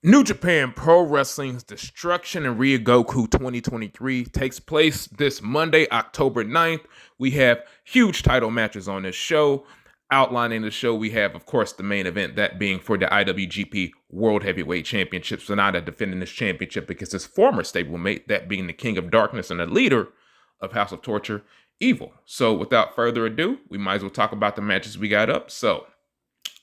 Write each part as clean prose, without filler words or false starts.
New Japan Pro Wrestling's Destruction and Ryogoku 2023 takes place this Monday, October 9th. We have huge title matches on this show. Outlining the show, we have, of course, the main event, that being for the IWGP World Heavyweight Championship. SANADA defending this championship against his former stablemate, that being the King of Darkness and the leader of House of Torture, Evil. So without further ado, we might as well talk about the matches we got up. So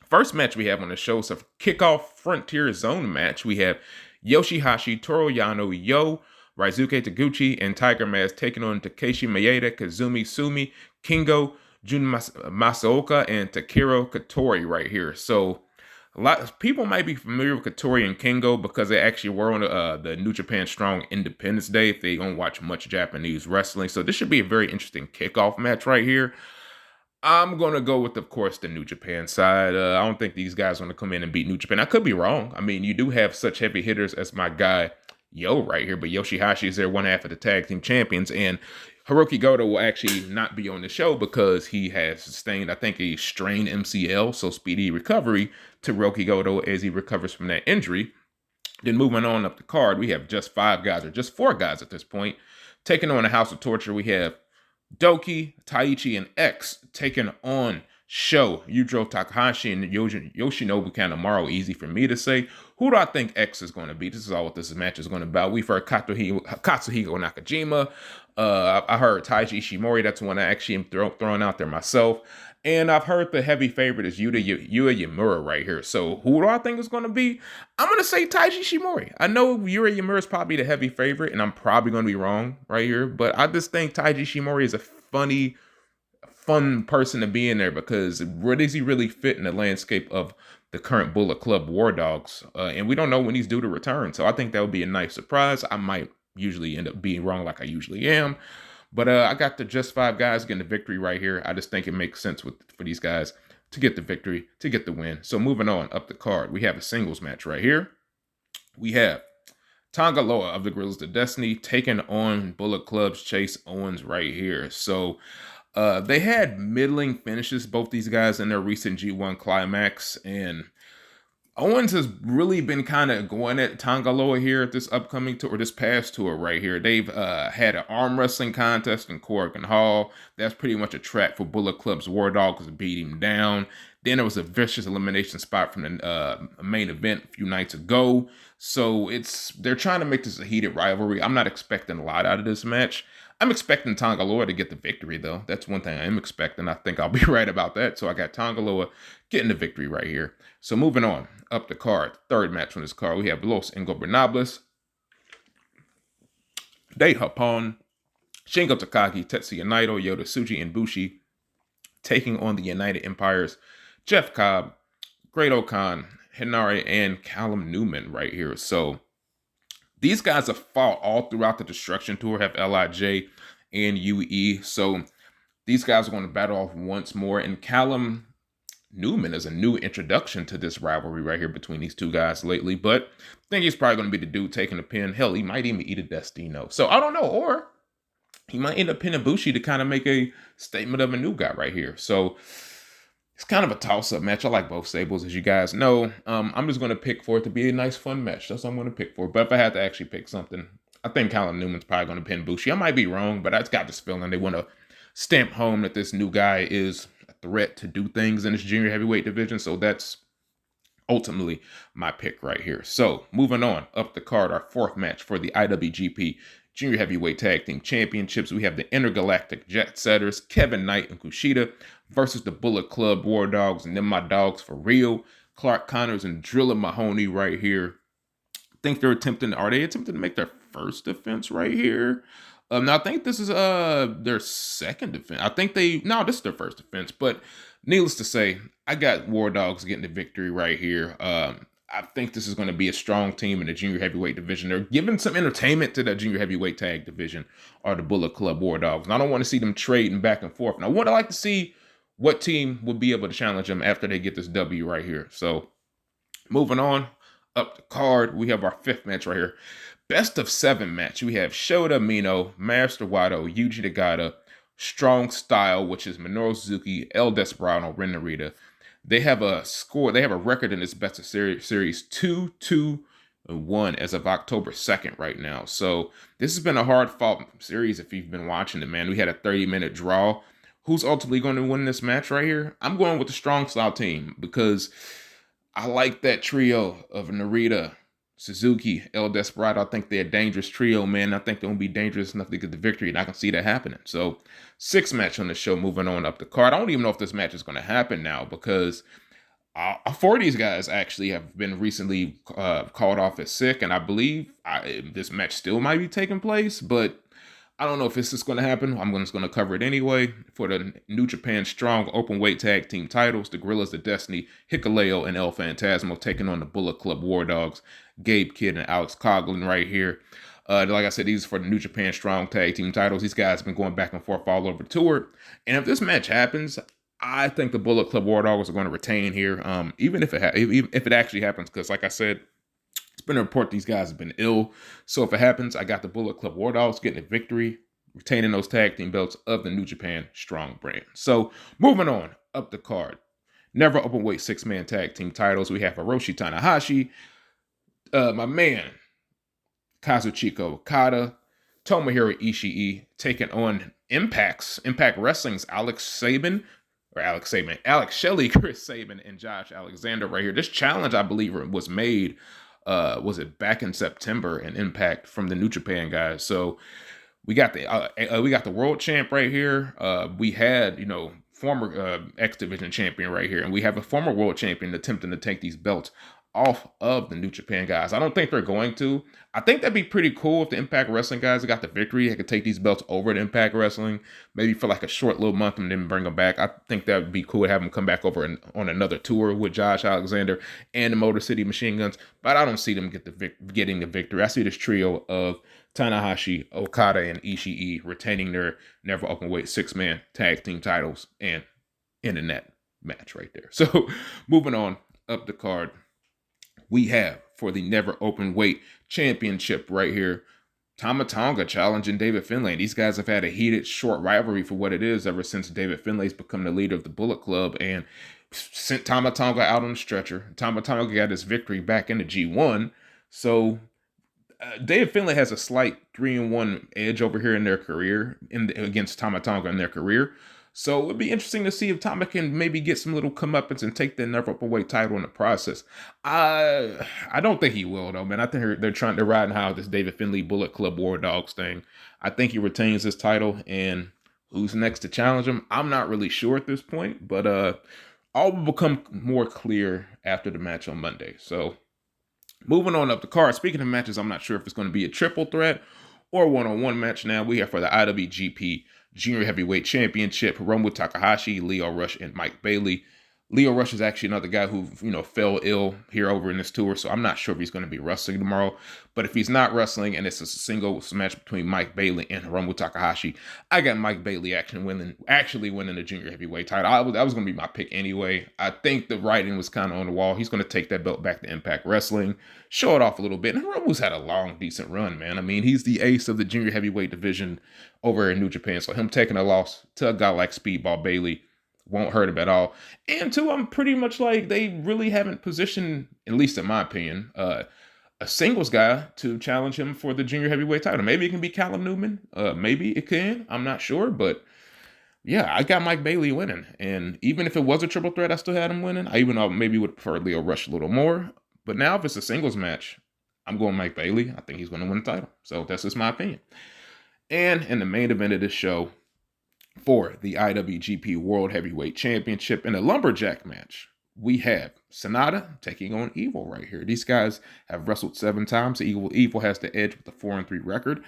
first match we have on the show is a kickoff Frontier Zone match. We have Yoshihashi, Toru Yano, Ryosuke Taguchi, and Tiger Mask taking on Takeshi Maeda, Kazumi Sumi, Kingo, Jun Masaoka, and Takiro Katori right here. So a lot of people might be familiar with Katori and Kingo because they actually were on the New Japan Strong Independence Day if they don't watch much Japanese wrestling. So this should be a very interesting kickoff match right here. I'm going to go with, of course, the New Japan side. I don't think these guys want to come in and beat New Japan. I could be wrong. I mean, you do have such heavy hitters as my guy, right here, but Yoshihashi is their one half of the tag team champions, and Hiroki Goto will actually not be on the show because he has sustained, I think, a strained MCL, so speedy recovery to Hiroki Goto as he recovers from that injury. Then moving on up the card, we have just four guys at this point. Taking on the House of Torture, we have Doki, Taichi, and X taking on Sho, Yujiro Takahashi, and Yoshinobu Kanemaru. Easy for me to say. Who do I think X is going to be? This is all what this match is going to be about. We've heard Katsuhiko Nakajima. I heard Taiji Ishimori. That's one I actually am throwing out there myself. And I've heard the heavy favorite is Yuya Yamura right here. So who do I think is going to be? I'm going to say Taiji Ishimori. I know Yuya Yamura is probably the heavy favorite, and I'm probably going to be wrong right here. But I just think Taiji Ishimori is a fun person to be in there because where does he really fit in the landscape of the current Bullet Club War Dogs? And we don't know when he's due to return. So I think that would be a nice surprise. I might usually end up being wrong like I usually am. But I got the just five guys getting the victory right here. I just think it makes sense for these guys to get the victory, to get the win. So moving on up the card, we have a singles match right here. We have Tonga Loa of the Guerrillas of Destiny taking on Bullet Club's Chase Owens right here. So they had middling finishes, both these guys, in their recent G1 climax, and Owens has really been kind of going at Tonga Loa here at this upcoming tour, or this past tour right here. They've had an arm wrestling contest in Corrigan Hall. That's pretty much a track for Bullet Club's War Dogs to beat him down. Then there was a vicious elimination spot from the main event a few nights ago. So they're trying to make this a heated rivalry. I'm not expecting a lot out of this match. I'm expecting Tonga Loa to get the victory, though. That's one thing I am expecting. I think I'll be right about that. So I got Tonga Loa getting the victory right here. So moving on up the card, third match on this card, we have Los Ingobernables, Dai Hapon, Shingo Takagi, Tetsuya Naito, Yota Tsuji, and Bushi taking on the United Empire's Jeff Cobb, Great Okan, Hinari, and Callum Newman right here. So these guys have fought all throughout the Destruction Tour, have LIJ and UE. So these guys are going to battle off once more. And Callum Newman is a new introduction to this rivalry right here between these two guys lately. But I think he's probably going to be the dude taking the pin. Hell, he might even eat a Destino. So I don't know. Or he might end up pinning Bushi to kind of make a statement of a new guy right here. So it's kind of a toss-up match. I like both stables, as you guys know. I'm just going to pick for it to be a nice, fun match. That's what I'm going to pick for. But if I had to actually pick something, I think Callum Newman's probably going to pin Bushi. I might be wrong, but I've got this feeling they want to stamp home that this new guy is a threat to do things in this junior heavyweight division. So that's ultimately my pick right here. So moving on up the card, our fourth match for the IWGP Junior Heavyweight Tag Team Championships. We have the Intergalactic Jet Setters, Kevin Knight and Kushida, versus the Bullet Club War Dogs, and then my dogs for real, Clark Connors and Drilla Mahoney right here. I think are they attempting to make their first defense right here? Now I think this is their second defense. This is their first defense, but needless to say, I got War Dogs getting the victory right here. I think this is going to be a strong team in the junior heavyweight division. They're giving some entertainment to that junior heavyweight tag division, are the Bullet Club War Dogs. And I don't want to see them trading back and forth. And I would like to see what team would be able to challenge them after they get this W right here. So moving on up the card, we have our fifth match right here. Best of 7 match. We have Shota Mino, Master Wato, Yuji Nagata, Strong Style, which is Minoru Suzuki, El Desperado, Ren Narita. They have a record in this best of series 2-2 won as of October 2nd right now. So this has been a hard-fought series if you've been watching it, man. We had a 30-minute draw. Who's ultimately going to win this match right here? I'm going with the strong style team because I like that trio of Narita, Suzuki, El Desperado. I think they're a dangerous trio, man. I think they're going to be dangerous enough to get the victory, and I can see that happening. So, 6th match on the show, moving on up the card. I don't even know if this match is going to happen now because 4 of these guys actually have been recently called off as sick, and I believe this match still might be taking place, but I don't know if this is going to happen. I'm just going to cover it anyway. For the New Japan Strong Openweight Tag Team titles, the Guerrillas of Destiny, Hikuleo, and El Phantasmo taking on the Bullet Club War Dogs, Gabe Kidd and Alex Coughlin right here. Like I said, these are for the New Japan Strong Tag Team titles. These guys have been going back and forth all over the tour. And if this match happens, I think the Bullet Club War Dogs are going to retain here, even if it actually happens, because like I said, it's been a report these guys have been ill. So if it happens, I got the Bullet Club War Dogs getting a victory, retaining those tag team belts of the New Japan Strong brand. So moving on up the card, never openweight 6-man tag team titles. We have Hiroshi Tanahashi, my man Kazuchika Okada, Tomohiro Ishii taking on Impact Wrestling's Alex Shelley, Chris Sabin, and Josh Alexander right here. This challenge, I believe, was made, was it back in September in Impact from the New Japan guys. So we got the world champ right here. We had, former X Division champion right here, and we have a former world champion attempting to take these belts off of the New Japan guys. I don't think they're going to. I think that'd be pretty cool if the Impact Wrestling guys got the victory. They could take these belts over to Impact Wrestling, maybe for like a short little month and then bring them back. I think that would be cool to have them come back over on another tour with Josh Alexander and the Motor City Machine Guns, but I don't see them getting the victory. I see this trio of Tanahashi, Okada, and Ishii retaining their never openweight 6-man tag team titles and ending that match right there. So moving on up the card, we have for the never open weight championship right here, Tonga challenging David Finlay. These guys have had a heated, short rivalry for what it is ever since David Finlay's become the leader of the Bullet Club and sent Tonga out on the stretcher. Tonga got his victory back in the G1. So David Finlay has a slight 3-1 edge over here in their career, against Tonga in their career. So it'd be interesting to see if Tama can maybe get some little comeuppance and take the never openweight title in the process. I don't think he will, though, man. I think they're riding high with this David Finlay Bullet Club War Dogs thing. I think he retains his title, and who's next to challenge him? I'm not really sure at this point, but all will become more clear after the match on Monday. So moving on up the card. Speaking of matches, I'm not sure if it's going to be a triple threat or one-on-one match now. We have for the IWGP Jr. Heavyweight Championship, Hiromu Takahashi, Lio Rush, and Mike Bailey. Lio Rush is actually another guy who, fell ill here over in this tour, so I'm not sure if he's going to be wrestling tomorrow. But if he's not wrestling and it's a singles match between Mike Bailey and Hiromu Takahashi, I got Mike Bailey actually winning the junior heavyweight title. That was going to be my pick anyway. I think the writing was kind of on the wall. He's going to take that belt back to Impact Wrestling, show it off a little bit. And Hiromu's had a long, decent run, man. I mean, he's the ace of the junior heavyweight division over in New Japan. So him taking a loss to a guy like Speedball Bailey won't hurt him at all. And two, I'm pretty much like, they really haven't positioned, at least in my opinion, a singles guy to challenge him for the junior heavyweight title. Maybe it can be Callum Newman. Maybe it can. I'm not sure. But yeah, I got Mike Bailey winning. And even if it was a triple threat, I still had him winning. I even maybe would prefer Lio Rush a little more. But now if it's a singles match, I'm going Mike Bailey. I think he's going to win the title. So that's just my opinion. And in the main event of this show, for the IWGP World Heavyweight Championship in a Lumberjack match, we have SANADA taking on Evil right here. These guys have wrestled 7 times. Evil has the edge with a 4-3 record.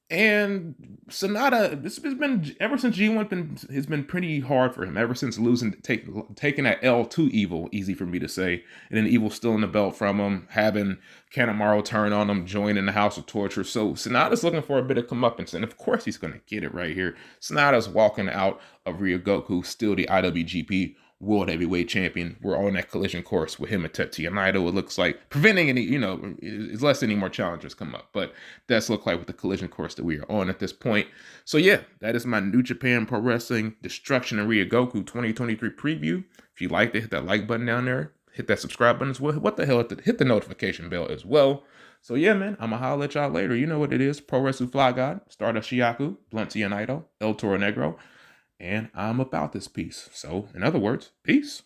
And SANADA, this has been, ever since G1 has been pretty hard for him. Ever since taking that L to Evil, easy for me to say. And then Evil stealing the belt from him, having Kanemaru turn on him, joining the House of Torture. So SANADA's looking for a bit of comeuppance, and of course he's going to get it right here. SANADA's walking out of Ryogoku, still the IWGP World Heavyweight Champion. We're on that collision course with him and Tetsuya Naito, it looks like. Preventing any, unless any more challengers come up. But that's look like with the collision course that we are on at this point. So yeah, that is my New Japan Pro Wrestling Destruction and Ryogoku 2023 preview. If you liked it, hit that like button down there. hit that subscribe button as well. What the hell? Hit the notification bell as well. So yeah, man, I'm going to holler at y'all later. You know what it is. Pro Wrestling Fly God, Stardust Shiaku, Blunt Naito, El Toro Negro. And I'm about this piece. So, in other words, peace.